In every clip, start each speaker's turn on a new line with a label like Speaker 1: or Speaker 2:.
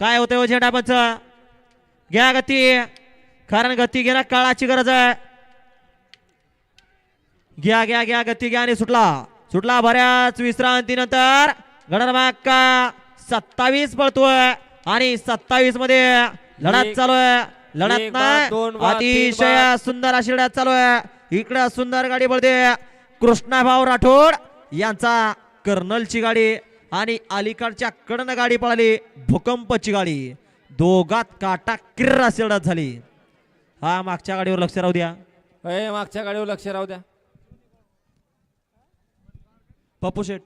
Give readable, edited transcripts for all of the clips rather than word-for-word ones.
Speaker 1: काय होतंय हो झेंडापंच घ्या गती कारण गती घेणं काळाची गरज आहे घ्या घ्या घ्या गती घ्या आणि सुटला सुटला बऱ्याच विश्रांतीनंतर गणरमाक 27 पळतोय आणि 27 मध्ये लढत चालू आहे लढत नाही अतिशय सुंदर अशी लढत चालू आहे इकडे सुंदर गाडी पळते कृष्णाभाऊ राठोड यांचा कर्नलची गाडी आणि अलीकडच्या कडन गाडी पळाली भूकंपची गाडी दोघात काटा किर्र अशी लढत झाली हा मागच्या गाडीवर लक्ष राहू द्या
Speaker 2: मागच्या गाडीवर लक्ष राहू द्या
Speaker 1: पप्पू शेठ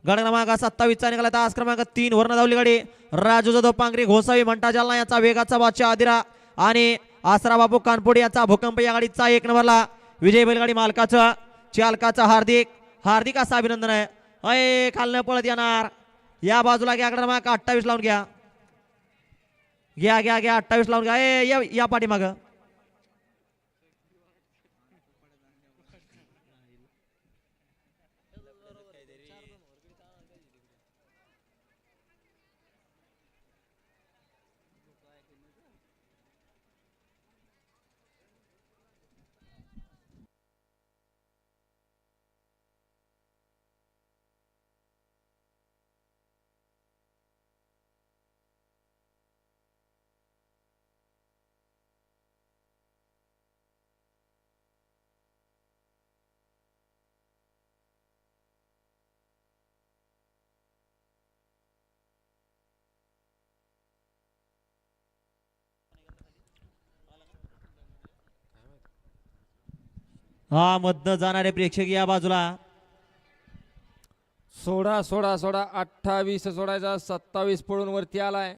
Speaker 1: गाडी क्रमांक 27 चा निघाला तास क्रमांक 3 वरनं धावली गाडी राजू जाधव पांगरी घोसावी म्हणता जालना याचा वेगाचा बादशाह आदिरा आणि आसरा बापू कानपुडी याचा भूकंप या गाडीचा 1 नंबरला विजय बैलगाडी मालकाचं चालकाचं हार्दिक हार्दिक असं अभिनंदन आहे अय खालनं पळत येणार या बाजूला घ्या क्रमांक 28 लावून घ्या घ्या घ्या घ्या 28 लावून घ्या या पाठीमाग हा मधनं जाणारे प्रेक्षक या बाजूला
Speaker 2: सोडा सोडा सोडा 28 सोडायचा 27 पळून वरती आलाय